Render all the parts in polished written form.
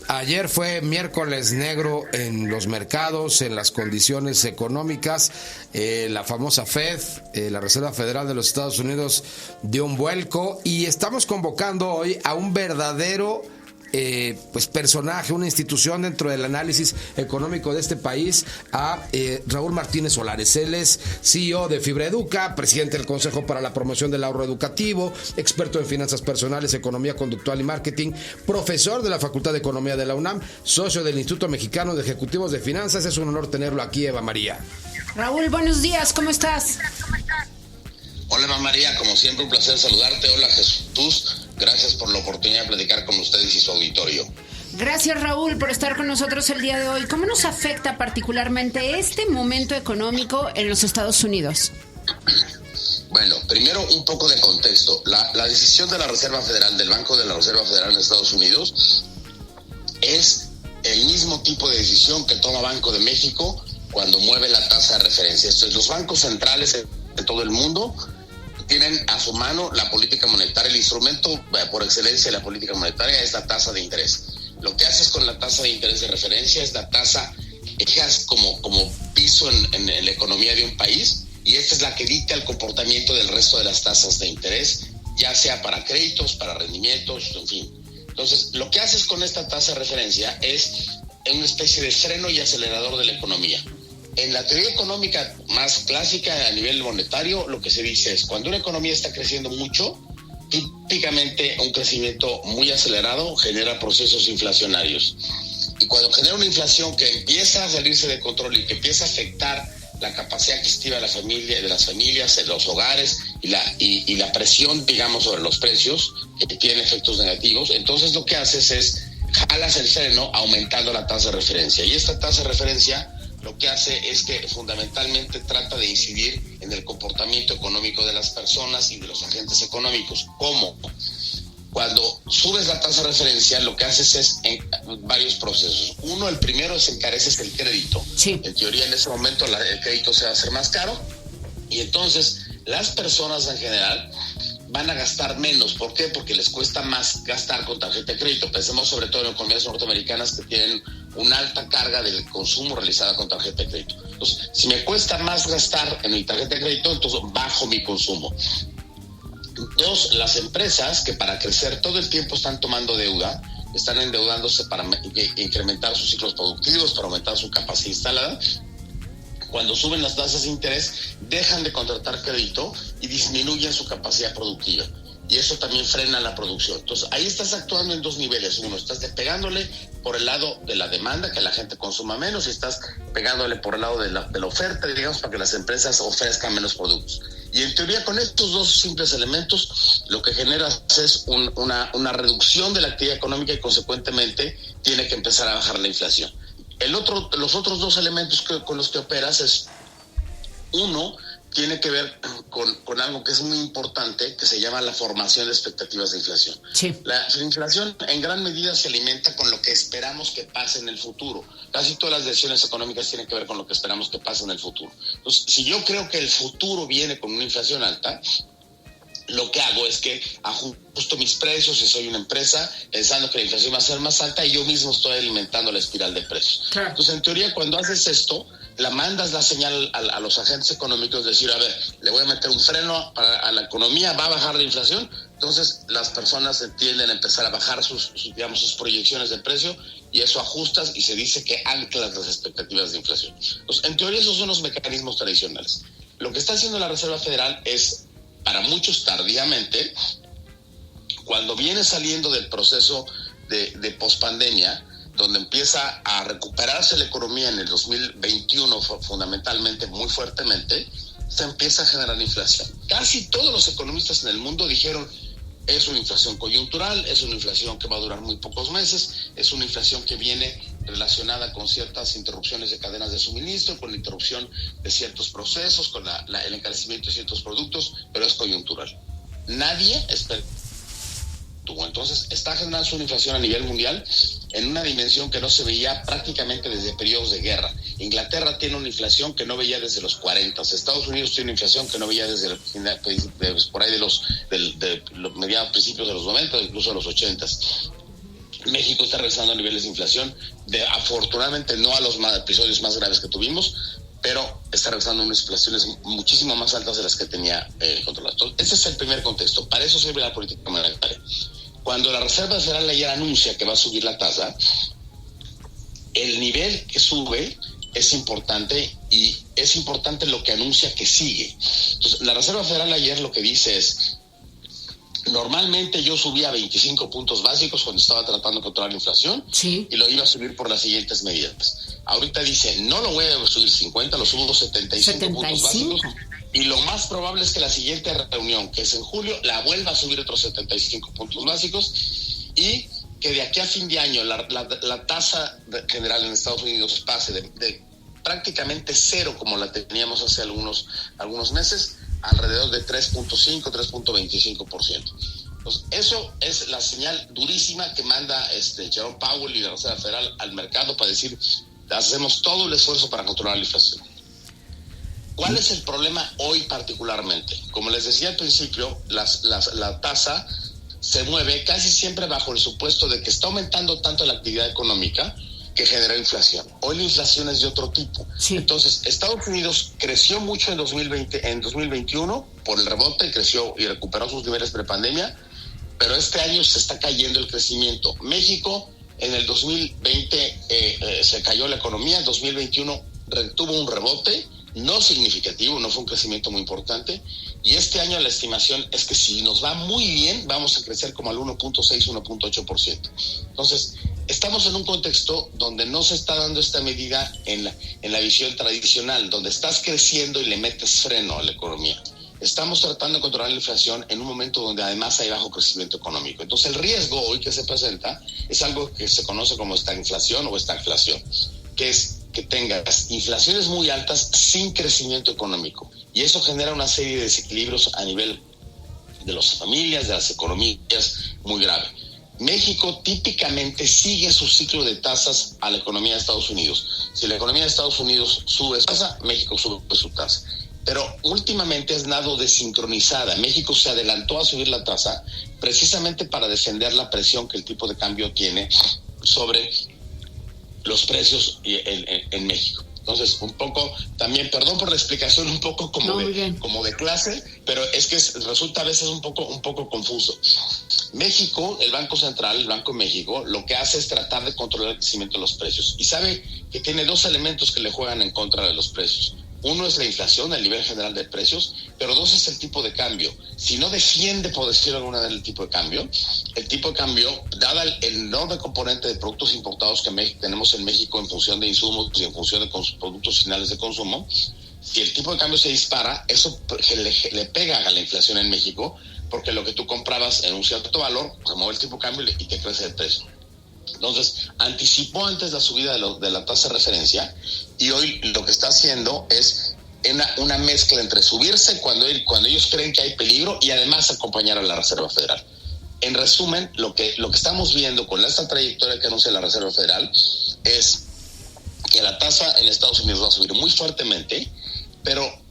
Ayer fue miércoles negro en los mercados, en las condiciones económicas. La famosa Fed, la Reserva Federal de los Estados Unidos, dio un vuelco y estamos convocando hoy a un verdadero personaje, una institución dentro del análisis económico de este país, a Raúl Martínez Solares. Él es CEO de FibraEduca, presidente del Consejo para la Promoción del Ahorro Educativo, experto en finanzas personales, economía conductual y marketing, profesor de la Facultad de Economía de la UNAM, socio del Instituto Mexicano de Ejecutivos de Finanzas. Es un honor tenerlo aquí, Eva María. Raúl, buenos días, ¿cómo estás? Hola, Eva María, como siempre un placer saludarte. Hola, Jesús. Gracias por la oportunidad de platicar con ustedes y su auditorio. Gracias, Raúl, por estar con nosotros el día de hoy. ¿Cómo nos afecta particularmente este momento económico en los Estados Unidos? Bueno, primero un poco de contexto. La decisión de la Reserva Federal, del Banco de la Reserva Federal de Estados Unidos, es el mismo tipo de decisión que toma Banco de México cuando mueve la tasa de referencia. Esto es, los bancos centrales de todo el mundo tienen a su mano la política monetaria. El instrumento por excelencia de la política monetaria es la tasa de interés. Lo que haces con la tasa de interés de referencia es la tasa que dejas como piso en la economía de un país, y esta es la que dicta el comportamiento del resto de las tasas de interés, ya sea para créditos, para rendimientos, en fin. Entonces, lo que haces con esta tasa de referencia es una especie de freno y acelerador de la economía. En la teoría económica más clásica a nivel monetario, lo que se dice es, cuando una economía está creciendo mucho, típicamente un crecimiento muy acelerado genera procesos inflacionarios. Y cuando genera una inflación que empieza a salirse de control y que empieza a afectar la capacidad adquisitiva de las familias, de los hogares y la presión, digamos, sobre los precios, que tiene efectos negativos, entonces lo que haces es jalas el freno aumentando la tasa de referencia. Y esta tasa de referencia lo que hace es que fundamentalmente trata de incidir en el comportamiento económico de las personas y de los agentes económicos. ¿Cómo? Cuando subes la tasa de referencia, lo que haces es varios procesos. Uno, el primero es encareces el crédito. Sí. En teoría, en ese momento el crédito se va a hacer más caro, y entonces las personas en general van a gastar menos. ¿Por qué? Porque les cuesta más gastar con tarjeta de crédito. Pensemos sobre todo en economías norteamericanas que tienen una alta carga del consumo realizada con tarjeta de crédito. Entonces, si me cuesta más gastar en mi tarjeta de crédito, entonces bajo mi consumo. Dos, las empresas que para crecer todo el tiempo están tomando deuda, están endeudándose para incrementar sus ciclos productivos, para aumentar su capacidad instalada. Cuando suben las tasas de interés, dejan de contratar crédito y disminuyen su capacidad productiva. Y eso también frena la producción. Entonces, ahí estás actuando en dos niveles. Uno, estás pegándole por el lado de la demanda, que la gente consuma menos, y estás pegándole por el lado de la oferta, digamos, para que las empresas ofrezcan menos productos. Y en teoría, con estos dos simples elementos, lo que generas es una reducción de la actividad económica, y consecuentemente tiene que empezar a bajar la inflación. Los otros dos elementos con los que operas es, uno, tiene que ver con algo que es muy importante, que se llama la formación de expectativas de inflación. Sí. La inflación en gran medida se alimenta con lo que esperamos que pase en el futuro. Casi todas las decisiones económicas tienen que ver con lo que esperamos que pase en el futuro. Entonces, si yo creo que el futuro viene con una inflación alta, lo que hago es que ajusto mis precios, si soy una empresa, pensando que la inflación va a ser más alta, y yo mismo estoy alimentando la espiral de precios. Claro. Entonces, en teoría, cuando haces esto, mandas la señal a los agentes económicos de decir, a ver, le voy a meter un freno a la economía, va a bajar la inflación. Entonces, las personas tienden a empezar a bajar sus proyecciones de precio, y eso ajustas y se dice que anclas las expectativas de inflación. Entonces, en teoría, esos son los mecanismos tradicionales. Lo que está haciendo la Reserva Federal es, para muchos tardíamente, cuando viene saliendo del proceso de pospandemia, donde empieza a recuperarse la economía en el 2021 fundamentalmente, muy fuertemente, se empieza a generar inflación. Casi todos los economistas en el mundo dijeron, es una inflación coyuntural, es una inflación que va a durar muy pocos meses, es una inflación que viene relacionada con ciertas interrupciones de cadenas de suministro, con la interrupción de ciertos procesos, con el encarecimiento de ciertos productos, pero es coyuntural. Nadie espera. Entonces, está generando una inflación a nivel mundial en una dimensión que no se veía prácticamente desde periodos de guerra. Inglaterra tiene una inflación que no veía desde los 40. Estados Unidos tiene una inflación que no veía desde por ahí de los mediados, principios de los 90, incluso de los 80. México está regresando a niveles de inflación, afortunadamente no a los episodios más graves que tuvimos, pero está regresando a unas inflaciones muchísimo más altas de las que tenía controladas. Ese es el primer contexto. Para eso sirve la política monetaria. Cuando la Reserva Federal ayer anuncia que va a subir la tasa, el nivel que sube es importante, y es importante lo que anuncia que sigue. Entonces, la Reserva Federal ayer lo que dice es: normalmente yo subía 25 puntos básicos cuando estaba tratando de controlar la inflación, sí, y lo iba a subir por las siguientes medidas. Ahorita dice, no lo voy a subir 50, lo subo 75 puntos básicos, y lo más probable es que la siguiente reunión, que es en julio, la vuelva a subir otros 75 puntos básicos, y que de aquí a fin de año la tasa general en Estados Unidos pase de prácticamente cero, como la teníamos hace algunos meses, alrededor de 3.5, 3.25%. Entonces, eso es la señal durísima que manda Jerome Powell y la Reserva Federal al mercado para decir, hacemos todo el esfuerzo para controlar la inflación. ¿Cuál es el problema hoy particularmente? Como les decía al principio, la tasa se mueve casi siempre bajo el supuesto de que está aumentando tanto la actividad económica que genera inflación. Hoy la inflación es de otro tipo. Sí. Entonces, Estados Unidos creció mucho en 2021 por el rebote, creció y recuperó sus niveles prepandemia, pero este año se está cayendo el crecimiento. México en el 2020 se cayó la economía, en 2021 tuvo un rebote, no significativo, no fue un crecimiento muy importante, y este año la estimación es que si nos va muy bien, vamos a crecer como al 1.6, 1.8%. Entonces, estamos en un contexto donde no se está dando esta medida en la visión tradicional, donde estás creciendo y le metes freno a la economía. Estamos tratando de controlar la inflación en un momento donde además hay bajo crecimiento económico. Entonces, el riesgo hoy que se presenta es algo que se conoce como estagflación o estagflación, que es que tengas inflaciones muy altas sin crecimiento económico. Y eso genera una serie de desequilibrios a nivel de las familias, de las economías, muy grave. México típicamente sigue su ciclo de tasas a la economía de Estados Unidos. Si la economía de Estados Unidos sube su tasa, México sube su tasa. Pero últimamente es nada desincronizada. México se adelantó a subir la tasa precisamente para defender la presión que el tipo de cambio tiene sobre los precios en México. Entonces, un poco, también, perdón por la explicación, un poco como de clase, pero es que resulta a veces un poco confuso. México, el Banco Central, el Banco de México, lo que hace es tratar de controlar el crecimiento de los precios. Y sabe que tiene dos elementos que le juegan en contra de los precios. Uno es la inflación, el nivel general de precios, pero dos es el tipo de cambio. Si no defiende, por decirlo alguna vez, el tipo de cambio, dada el enorme componente de productos importados que tenemos en México en función de insumos y en función de productos finales de consumo, si el tipo de cambio se dispara, eso le pega a la inflación en México, porque lo que tú comprabas en un cierto valor, se mueve el tipo de cambio y te crece el precio. Entonces, anticipó antes la subida de la tasa de referencia, y hoy lo que está haciendo es una mezcla entre subirse cuando ellos creen que hay peligro y además acompañar a la Reserva Federal. En resumen, lo que estamos viendo con esta trayectoria que anuncia la Reserva Federal es que la tasa en Estados Unidos va a subir muy fuertemente, pero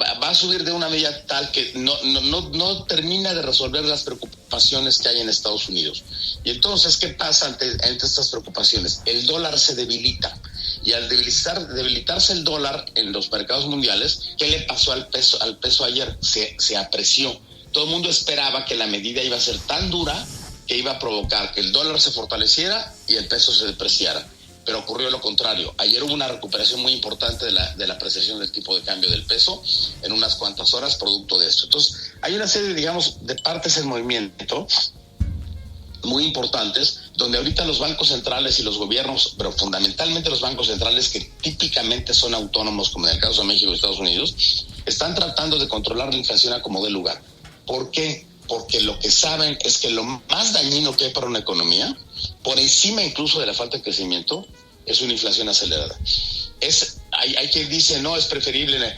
va a subir de una medida tal que no termina de resolver las preocupaciones que hay en Estados Unidos. Y entonces, ¿qué pasa ante estas preocupaciones? El dólar se debilita, y al debilitarse el dólar en los mercados mundiales, ¿qué le pasó al peso ayer? Se apreció. Todo el mundo esperaba que la medida iba a ser tan dura que iba a provocar que el dólar se fortaleciera y el peso se depreciara. Pero ocurrió lo contrario. Ayer hubo una recuperación muy importante de la apreciación del tipo de cambio del peso en unas cuantas horas producto de esto. Entonces, hay una serie, de partes en movimiento muy importantes, donde ahorita los bancos centrales y los gobiernos, pero fundamentalmente los bancos centrales, que típicamente son autónomos, como en el caso de México y Estados Unidos, están tratando de controlar la inflación a como dé lugar. ¿Por qué? Porque lo que saben es que lo más dañino que hay para una economía, por encima incluso de la falta de crecimiento, es una inflación acelerada. Hay quien dice, no, es preferible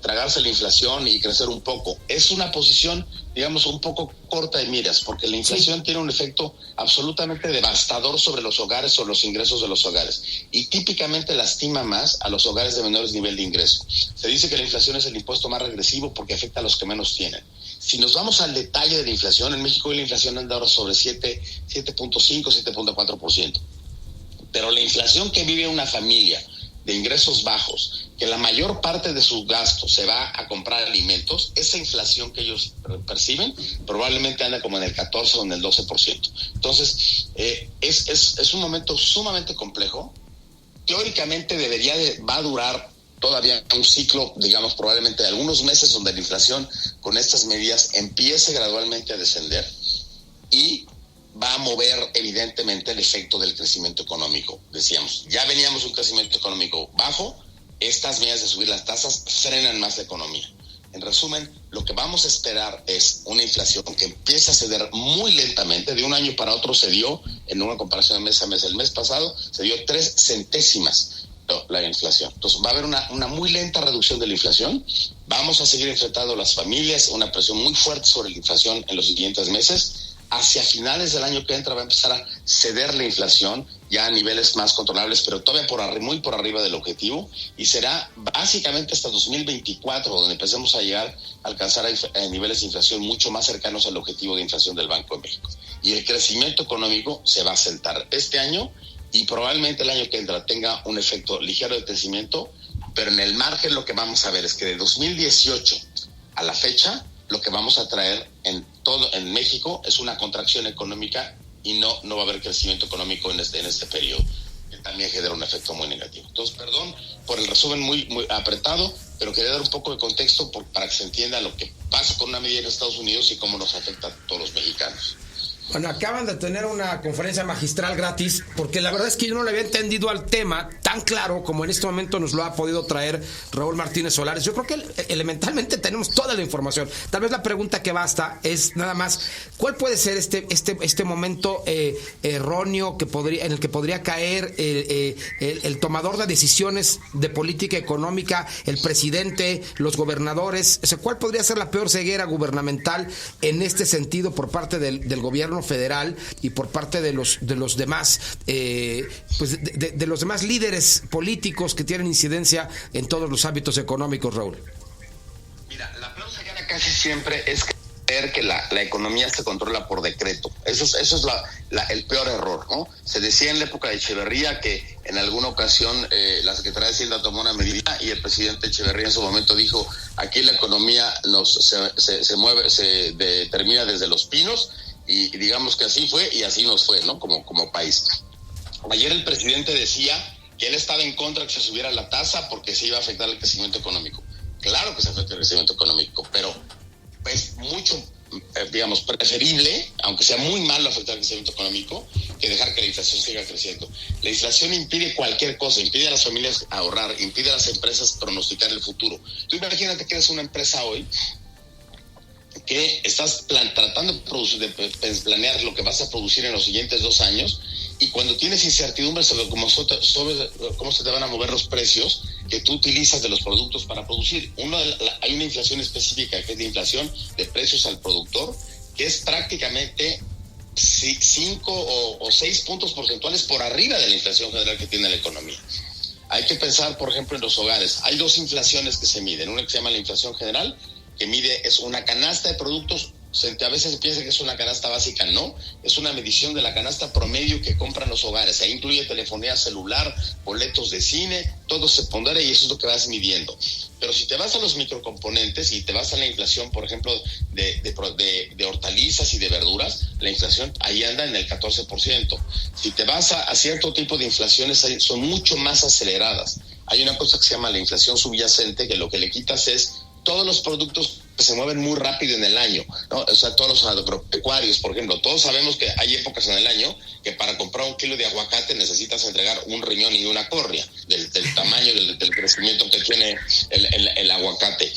tragarse la inflación y crecer un poco. Es una posición, digamos, un poco corta de miras, porque la inflación tiene un efecto absolutamente devastador sobre los hogares o los ingresos de los hogares, y típicamente lastima más a los hogares de menores nivel de ingreso. Se dice que la inflación es el impuesto más regresivo porque afecta a los que menos tienen. Si nos vamos al detalle de la inflación, en México hoy la inflación anda ahora sobre 7.5, 7.4%. Pero la inflación que vive una familia de ingresos bajos, que la mayor parte de su gasto se va a comprar alimentos, esa inflación que ellos perciben probablemente anda como en el 14 o en el 12%. Entonces, es un momento sumamente complejo. Teóricamente va a durar todavía un ciclo, digamos, probablemente de algunos meses donde la inflación con estas medidas empiece gradualmente a descender y va a mover evidentemente el efecto del crecimiento económico. Decíamos, ya veníamos un crecimiento económico bajo, estas medidas de subir las tasas frenan más la economía. En resumen, lo que vamos a esperar es una inflación que empieza a ceder muy lentamente. De un año para otro se dio, en una comparación de mes a mes, el mes pasado se dio 3 centésimas la inflación. Entonces va a haber una muy lenta reducción de la inflación. Vamos a seguir enfrentando las familias una presión muy fuerte sobre la inflación en los siguientes meses. Hacia finales del año que entra va a empezar a ceder la inflación ya a niveles más controlables, pero todavía muy por arriba del objetivo, y será básicamente hasta 2024 donde empecemos a alcanzar niveles de inflación mucho más cercanos al objetivo de inflación del Banco de México. Y el crecimiento económico se va a sentar este año y probablemente el año que entra tenga un efecto ligero de crecimiento, pero en el margen lo que vamos a ver es que de 2018 a la fecha lo que vamos a traer en México es una contracción económica y no va a haber crecimiento económico en este periodo, que también genera un efecto muy negativo. Entonces, perdón por el resumen muy apretado, pero quería dar un poco de contexto para que se entienda lo que pasa con una medida en Estados Unidos y cómo nos afecta a todos los mexicanos. Bueno, acaban de tener una conferencia magistral gratis, porque la verdad es que yo no le había entendido al tema tan claro como en este momento nos lo ha podido traer Raúl Martínez Solares. Yo creo que elementalmente tenemos toda la información. Tal vez la pregunta que basta es nada más, ¿cuál puede ser este momento erróneo en el que podría caer el tomador de decisiones de política económica, el presidente, los gobernadores? O sea, ¿cuál podría ser la peor ceguera gubernamental en este sentido por parte del gobierno federal y por parte de los demás de los demás líderes políticos que tienen incidencia en todos los ámbitos económicos, Raúl? Mira, la peor ceguera casi siempre es creer que la economía se controla por decreto. Eso es el peor error, ¿no? Se decía en la época de Echeverría que en alguna ocasión la Secretaría de Hacienda tomó una medida y el presidente Echeverría en su momento dijo, aquí la economía se determina desde Los Pinos, y digamos que así fue y así nos fue, ¿no? Como país. Ayer el presidente decía que él estaba en contra de que se subiera la tasa porque se iba a afectar el crecimiento económico. Claro que se afecta el crecimiento económico, pero es mucho, preferible, aunque sea muy malo afectar el crecimiento económico, que dejar que la inflación siga creciendo. La inflación impide cualquier cosa, impide a las familias ahorrar, impide a las empresas pronosticar el futuro. Tú imagínate que eres una empresa hoy que estás tratando de planear lo que vas a producir en los siguientes 2 años, y cuando tienes incertidumbre sobre cómo se te van a mover los precios que tú utilizas de los productos para producir. Hay una inflación específica, que es la inflación de precios al productor, que es prácticamente 5 o 6 puntos porcentuales por arriba de la inflación general que tiene la economía. Hay que pensar, por ejemplo, en los hogares. Hay 2 inflaciones que se miden. Una que se llama la inflación general, que es una canasta de productos. A veces se piensa que es una canasta básica, no, es una medición de la canasta promedio que compran los hogares. Ahí incluye telefonía celular, boletos de cine, todo se pondera y eso es lo que vas midiendo. Pero si te vas a los microcomponentes y te vas a la inflación, por ejemplo, de hortalizas y de verduras, la inflación ahí anda en el 14%. Si te vas a cierto tipo de inflaciones, son mucho más aceleradas. Hay una cosa que se llama la inflación subyacente, que lo que le quitas es todos los productos que se mueven muy rápido en el año, ¿no? O sea, todos los agropecuarios, por ejemplo, todos sabemos que hay épocas en el año que para comprar 1 kilo de aguacate necesitas entregar un riñón y una córnea del tamaño del crecimiento que tiene el aguacate.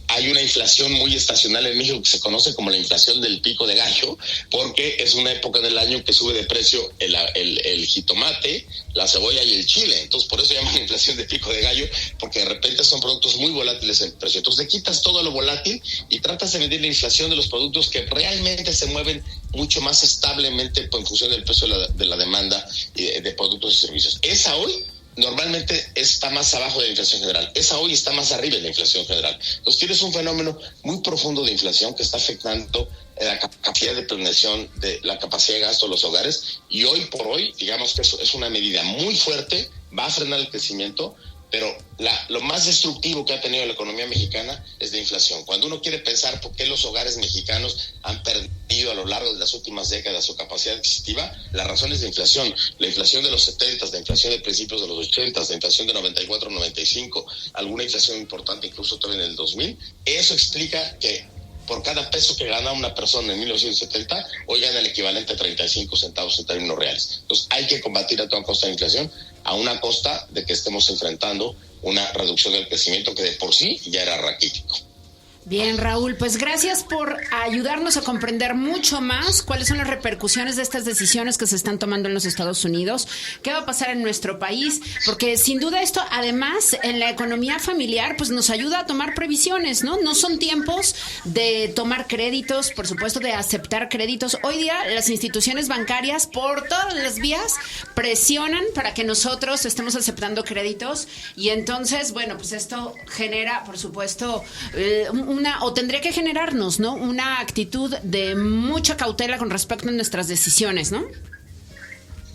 Hay una inflación muy estacional en México que se conoce como la inflación del pico de gallo, porque es una época del año que sube de precio el jitomate, la cebolla y el chile. Entonces, por eso llaman inflación de pico de gallo, porque de repente son productos muy volátiles en precio. Entonces, le quitas todo lo volátil y tratas de medir la inflación de los productos que realmente se mueven mucho más establemente en función del precio de la demanda de productos y servicios. Esa hoy normalmente está más abajo de la inflación general. Esa hoy está más arriba de la inflación general. Entonces tienes un fenómeno muy profundo de inflación que está afectando la capacidad de planeación, de la capacidad de gasto de los hogares, y hoy por hoy, digamos que eso es una medida muy fuerte, va a frenar el crecimiento, pero lo más destructivo que ha tenido la economía mexicana es de inflación. Cuando uno quiere pensar por qué los hogares mexicanos han perdido a lo largo de las últimas décadas su capacidad adquisitiva, la razón es de inflación. La inflación de los 70, la inflación de principios de los 80, la inflación de 94, 95, alguna inflación importante incluso todavía en el 2000, eso explica que por cada peso que gana una persona en 1970, hoy gana el equivalente a 35 centavos en términos reales. Entonces hay que combatir a toda costa la inflación, a una costa de que estemos enfrentando una reducción del crecimiento que de por sí ya era raquítico. Bien, Raúl, pues gracias por ayudarnos a comprender mucho más cuáles son las repercusiones de estas decisiones que se están tomando en los Estados Unidos, qué va a pasar en nuestro país, porque sin duda esto, además, en la economía familiar, pues nos ayuda a tomar previsiones, ¿no? No son tiempos de tomar créditos, por supuesto, de aceptar créditos. Hoy día las instituciones bancarias, por todas las vías, presionan para que nosotros estemos aceptando créditos, y entonces, bueno, pues esto genera, por supuesto, o tendría que generarnos, ¿no?, una actitud de mucha cautela con respecto a nuestras decisiones, ¿no?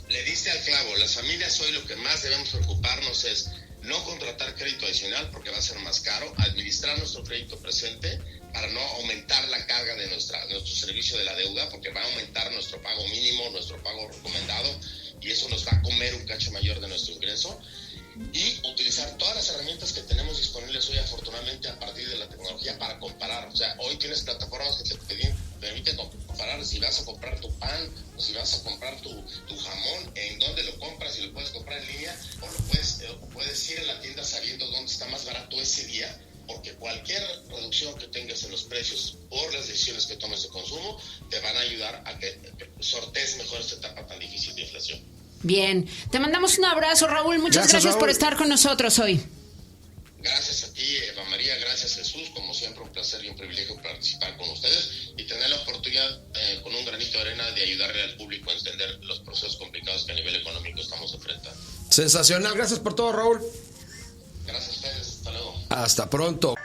Le diste al clavo. Las familias hoy lo que más debemos preocuparnos es no contratar crédito adicional porque va a ser más caro, administrar nuestro crédito presente para no aumentar la carga de nuestro servicio de la deuda, porque va a aumentar nuestro pago mínimo, nuestro pago recomendado, y eso nos va a comer un cacho mayor de nuestro ingreso. Y utilizar todas las herramientas que tenemos disponibles hoy, afortunadamente, a partir de la tecnología, para comparar. O sea, hoy tienes plataformas que te permiten comparar si vas a comprar tu pan o si vas a comprar tu jamón, en dónde lo compras, si lo puedes comprar en línea o puedes ir a la tienda sabiendo dónde está más barato ese día, porque cualquier reducción que tengas en los precios por las decisiones que tomes de consumo te van a ayudar a que sortees mejor esta etapa tan difícil de inflación. Bien, te mandamos un abrazo, Raúl. Muchas gracias Raúl, por estar con nosotros hoy. Gracias a ti, Eva María, gracias Jesús, como siempre un placer y un privilegio participar con ustedes y tener la oportunidad con un granito de arena de ayudarle al público a entender los procesos complicados que a nivel económico estamos enfrentando. Sensacional, gracias por todo, Raúl. Gracias a ustedes, hasta luego. Hasta pronto.